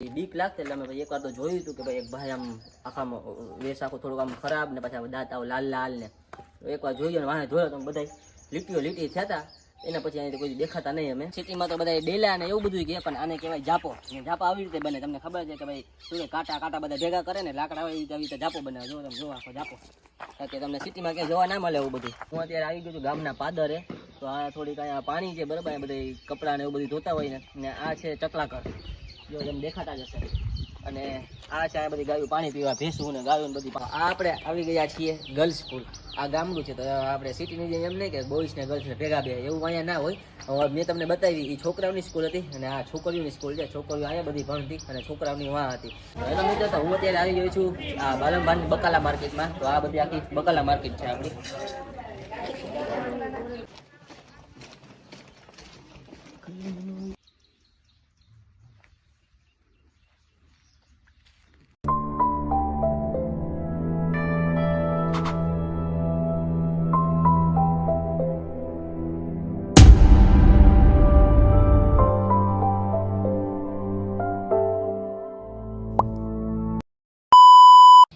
બીક લાગતી એટલે અમે ભાઈ એકવાર તો જોયું હતું કે ભાઈ એક ભાઈ આમ આખામાં વેશ આખો થોડુંક આમ ખરાબ ને પાછા દાંત આવ લાલ લાલ ને એકવાર જોયું ને વાહે જોયો તો બધા લીટી થયા હતા. એના પછી અહીંથી કોઈ દેખાતા નહીં. અમે સિટીમાં તો બધા ડેલા ને એવું બધું કહે, પણ આને કહેવાય જાપો. જાપો આવી રીતે બને, તમને ખબર છે કે ભાઈ શું કાંટા બધા ભેગા કરે ને લાકડા આવે આવી રીતે જાપો બને. જો તમે જો આખો જાપો, કારણ કે તમને સિટીમાં ક્યાંય જોવા ના મળે એવું બધું. હું અત્યારે આવી ગયો છું ગામના પાદરે. તો આ થોડીક અહીંયા પાણી છે બરાબર, એ બધા કપડાં ને એવું બધું ધોતા હોય ને આ છે ચકલાકર, જો તમને દેખાતા જ હશે. અને આ છે આ બધી ગાયું પાણી પીવા, ભેંસું ને ગાયું બધી. આ આપણે આવી ગયા છીએ ગર્લ્સ સ્કૂલ. આ ગામડું છે, તો આપણે સિટીની જેમ એમ નહીં કે બોய்સ ને ગર્લ્સ ને ભેગા બે એવું અહીંયા ના હોય. હવે મેં તમને બતાવી એ છોકરાઓની સ્કૂલ હતી અને આ છોકરીઓની સ્કૂલ છે. છોકરીઓ અહીંયા બધી ભણતી અને છોકરાઓની વાં હતી. એનો મિત્રો તો હું અત્યારે આવી ગયો છું આ બાલમભાન બકાલા માર્કેટમાં. તો આ બધી આખી બકાલા માર્કેટ છે આપણી.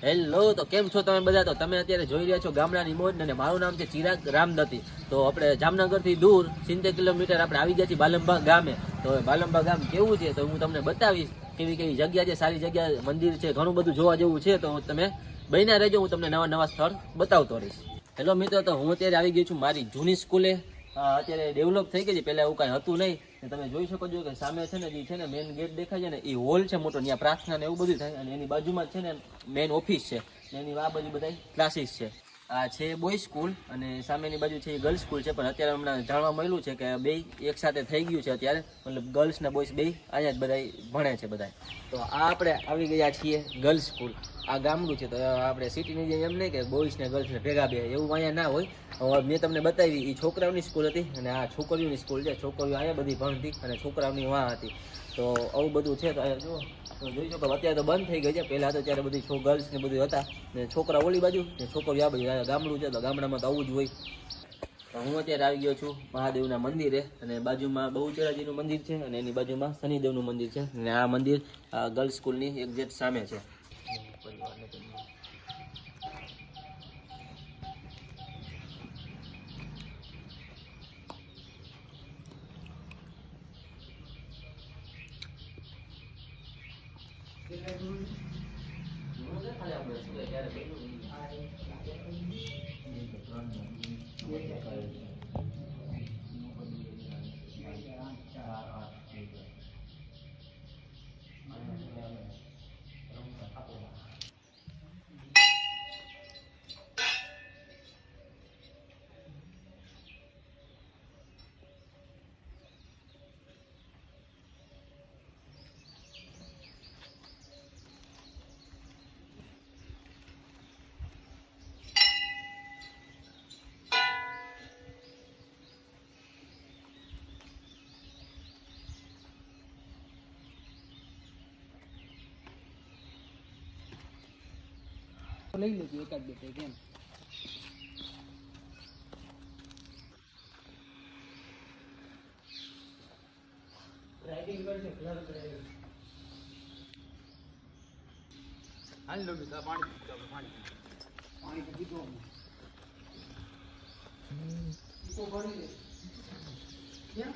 હેલો, તો કેમ છો તમે બધા? તો તમે અત્યારે જોઈ રહ્યા છો ગામડાની મોજ અને મારું નામ છે ચિરાગ રામદત્તી. તો આપણે જામનગરથી દૂર 70 કિલોમીટર આપણે આવી ગયા છીએ બાલંબા ગામે. તો બાલંબા ગામ કેવું છે તો હું તમને બતાવીશ. કેવી જગ્યા છે, સારી જગ્યા, મંદિર છે, ઘણું બધું જોવા જેવું છે. તો તમે બન્યા રહેજો, હું તમને નવા સ્થળ બતાવતો રહીશ. હેલો મિત્રો, તો હું અત્યારે આવી ગયો છું મારી જૂની સ્કૂલે. અત્યારે ડેવલપ થઈ ગઈ છે, પહેલાં એવું કાંઈ હતું નહીં. તમે જોઈ શકો છો કે સામે છે ને જે છે ને મેઇન ગેટ દેખાય છે ને એ હોલ છે મોટો, ત્યાં પ્રાર્થના ને એવું બધું થાય. અને એની બાજુમાં છે ને મેઇન ઓફિસ છે, એની આ બાજુ બધા ક્લાસીસ છે. આ છે બોયઝ સ્કૂલ અને સામેની બાજુ છે એ ગર્લ્સ સ્કૂલ છે. પણ અત્યારે હમણાં જાણવા મળ્યું છે કે બે એક સાથે થઈ ગયું છે અત્યારે, મતલબ ગર્લ્સ ને બોયઝ બે અહીંયા જ બધા ભણે છે બધા. તો આ આપણે આવી ગયા છીએ ગર્લ્સ સ્કૂલ. આ ગામડું છે, તો આપણે સિટીની જેમ એમ નહીં કે બોયઝ ને ગર્લ્સ ને ભેગા બે એવું અહીંયા ના હોય. હવે મેં તમને બતાવી એ છોકરાઓની સ્કૂલ હતી અને આ છોકરીઓની સ્કૂલ છે. છોકરીઓ અહીંયા બધી ભણતી અને છોકરાઓની વાં હતી. તો આવું બધું છે. તો અહીંયા જુઓ, તો જોઈ શકો અત્યારે તો બંધ થઈ ગઈ છે. પહેલાં તો ત્યારે બધી ગર્લ્સ ને બધું હતા ને છોકરા ઓલી બાજુ ને છોકરીઓ આ બધી. ગામડું છે તો ગામડામાં તો આવું જ હોય. હું અત્યારે આવી ગયો છું મહાદેવના મંદિરે અને બાજુમાં બહુચરાજીનું મંદિર છે અને એની બાજુમાં શનિદેવનું મંદિર છે. અને આ મંદિર આ ગર્લ્સ સ્કૂલની એક્ઝેક્ટ સામે છે. લઈ લેજો એકાદ બે કેમ રાઇડિંગ કરશે ક્લર કરે હાલ લો બેટા પાણી પીતો તો ભરી લે ક્યાં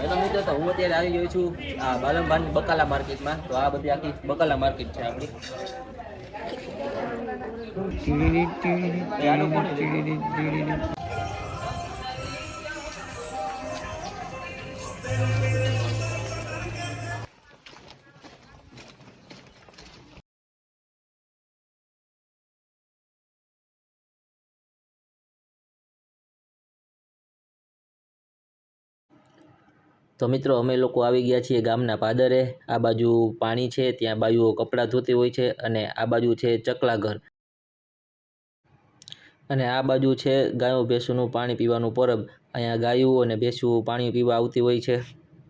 એનો મિત્રો તો હું અત્યારે આવી ગયો છું આ બાલમભાન બકાલા માર્કેટમાં. તો આ બધી આખી બકાલા માર્કેટ છે આપણી. તો મિત્રો અમે લોકો આવી ગયા છીએ ગામના પાદરે. આ બાજુ પાણી છે, ત્યાં બાજુઓ કપડાં ધોતી હોય છે અને આ બાજુ છે ચકલાઘર અને આ બાજુ છે ગાયો ભેંસોનું પાણી પીવાનું પરબ. અહીંયા ગાયું અને ભેંસું પાણી પીવા આવતી હોય છે.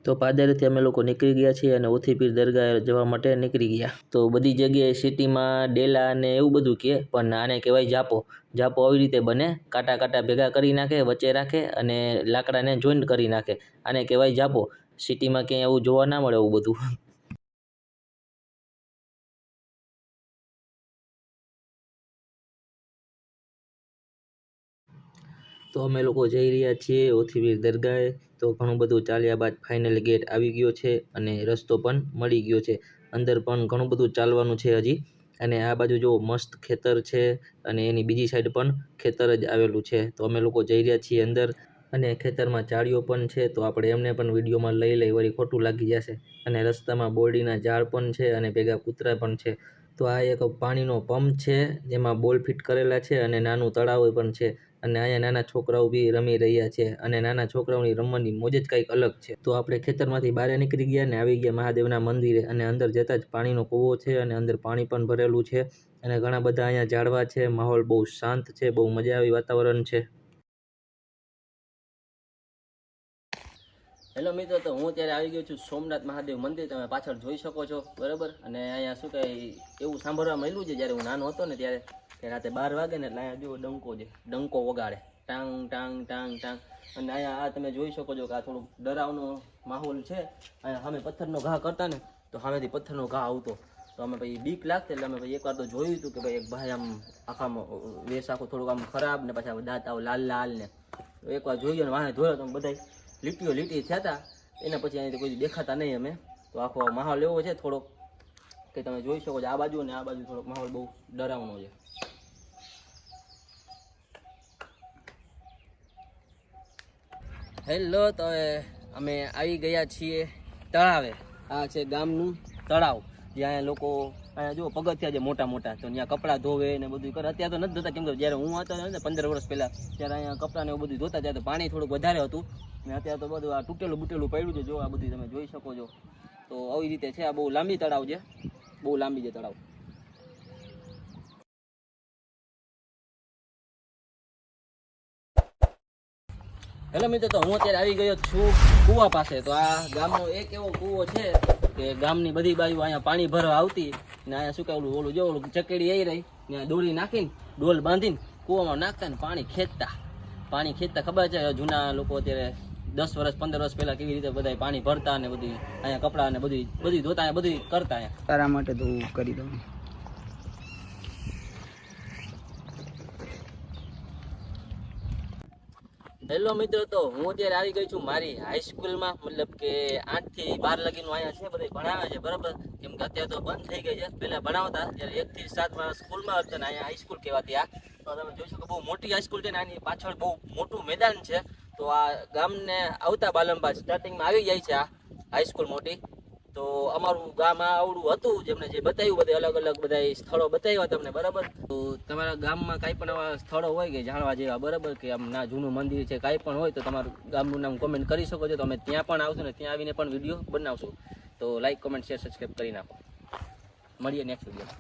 તો પાદરેથી અમે લોકો નીકળી ગયા છીએ અને ઓથીપીર દરગાહ જવા માટે નીકળી ગયા. તો બધી જગ્યાએ સિટીમાં ડેલા અને એવું બધું કહે, પણ આને કહેવાય જાપો. જાપો આવી રીતે બને, કાંટા કાંટા ભેગા કરી નાખે, વચ્ચે રાખે અને લાકડાને જોઈન્ટ કરી નાખે. આને કહેવાય જાપો. સિટીમાં ક્યાંય એવું જોવા ના મળે એવું બધું. તો અમે લોકો જઈ રહ્યા છીએ ઓથીપીર દરગાહે. તો ઘણું બધું ચાલ્યા બાદ ફાઇનલી ગેટ આવી ગયો છે અને રસ્તો પણ મળી ગયો છે. અંદર પણ ઘણું બધું ચાલવાનું છે હજી. અને આ બાજુ જો મસ્ત ખેતર છે અને એની બીજી સાઈડ પણ ખેતર જ આવેલું છે. તો અમે લોકો જઈ રહ્યા છીએ અંદર અને ખેતરમાં ચાળીઓ પણ છે. તો આપણે એમને પણ વિડીયોમાં લઈ વળી ખોટું લાગી જશે. અને રસ્તામાં બોરડીના ઝાડ પણ છે અને ભેગા કૂતરા પણ છે. તો આ એક પાણીનો પંપ છે જેમાં બોલ ફિટ કરેલા છે અને નાનું તળાવ પણ છે. અને અહીંયા નાના છોકરાઓ બી રમી રહ્યા છે અને નાના છોકરાઓની રમવાની મોજ જ કંઈક અલગ છે. તો આપણે ખેતરમાંથી બહાર નીકળી ગયા ને આવી ગયા મહાદેવના મંદિરે. અને અંદર જતાં જ પાણીનો કૂવો છે અને અંદર પાણી પણ ભરેલું છે અને ઘણા બધા અહીંયા ઝાડવા છે. માહોલ બહુ શાંત છે, બહુ મજા આવી વાતાવરણ છે. હેલો મિત્રો, તો હું અત્યારે આવી ગયો છું સોમનાથ મહાદેવ મંદિર. તમે પાછળ જોઈ શકો છો, બરાબર. અને અહીંયા શું કહે, એવું સાંભળવા મળ્યું છે જ્યારે હું નાનો હતો ને ત્યારે કે રાતે 12 વાગે ને એટલે અહીંયા જો ડંકો વગાડે, ટાંગ ટાંગ ટાંગ ટાંગ. અને અહીંયા આ તમે જોઈ શકો છો કે આ થોડુંક ડરાવનો માહોલ છે. અહીંયા સામે પથ્થરનો ઘા કરતા ને તો સામેથી પથ્થરનો ઘા આવતો. તો અમે પછી બીક લાગતી એટલે અમે પછી એકવાર તો જોયું હતું કે ભાઈ એક ભાઈ આમ આખામાં વેશ આખું થોડુંક આમ ખરાબ ને પછી દાંત આવું લાલ લાલ ને. તો એકવાર જોયું ને વાહે જોયો તો બધા લીટી થયા હતા. એના પછી અહીંથી કોઈ દેખાતા નહીં અમે. તો આખો માહોલ એવો છે થોડોક કે તમે જોઈ શકો છો. આ બાજુ અને આ બાજુ થોડોક માહોલ બહુ ડરાવનો છે. હેલો, તો અમે આવી ગયા છીએ તળાવે. આ છે ગામનું તળાવ જ્યાં અહીંયા લોકો અહીંયા જો પગથિયા છે મોટા મોટા. તો ત્યાં કપડાં ધોવે ને બધું કરે. અત્યારે તો નથી ધોતા, કેમ કે જ્યારે હું હતો ને 15 વર્ષ પહેલાં ત્યારે અહીંયા કપડાં ને એવું બધું ધોતા. ત્યારે તો પાણી થોડુંક વધારે હતું ને અત્યારે તો બધું આ તૂટેલું પડ્યું છે. જો આ બધું તમે જોઈ શકો છો. તો આવી રીતે છે. આ બહુ લાંબી તળાવ છે, બહુ લાંબી છે તળાવ. હેલો મિત્રો, તો હું અત્યારે આવી ગયો છું કૂવા પાસે. તો આ ગામનો એક એવો કૂવો છે કે ગામની બધી બાજુ અહીંયા પાણી ભરવા આવતી ને અહીંયા શું કહેલું ઓલું જો ઓલું ચકેડી આવી રહી ત્યાં દોરી નાખીને ડોલ બાંધીને કૂવામાં નાખતા ને પાણી ખેંચતા. ખબર છે જૂના લોકો અત્યારે 10 વર્ષ 15 વર્ષ પહેલા કેવી રીતે બધા પાણી ભરતા ને બધું અહીંયા કપડા ને બધું ધોતા બધું કરતા. અહીંયા તારા માટે તો હું કરી દઉં. હેલો મિત્રો, તો હું અત્યારે આવી ગઈ છું મારી હાઈસ્કૂલમાં. મતલબ કે 8 થી 12 લગીનું અહીંયા છે, બધા ભણાવે છે, બરાબર. કેમ કે અત્યારે તો બંધ થઈ ગઈ છે. પહેલા ભણાવતા જ્યારે 1 થી 7 માં સ્કૂલમાં હતા ને અહીંયા હાઈસ્કૂલ કહેવાતી. આ તો તમે જોઈ શકો બહુ મોટી હાઈસ્કૂલ છે ને આની પાછળ બહુ મોટું મેદાન છે. તો આ ગામને આવતા બાલંબા સ્ટાર્ટિંગમાં આવી જાય છે આ હાઈસ્કૂલ મોટી. તો અમારું ગામ આ આવડું હતું, જેમને જે બતાવ્યું બધે અલગ અલગ બધા સ્થળો બતાવ્યા તમને, બરાબર. તો તમારા ગામમાં કાંઈ પણ આવા સ્થળો હોય કે જાણવા જેવા, બરાબર, કે આમ ના જૂનું મંદિર છે કાંઈ પણ હોય તો તમારું ગામનું નામ કોમેન્ટ કરી શકો છો. તો અમે ત્યાં પણ આવશું ને ત્યાં આવીને પણ વિડીયો બનાવશું. તો લાઈક, કોમેન્ટ, શેર, સબસ્ક્રાઈબ કરી નાખો. મળીએ નેક્સ્ટ વિડીયો.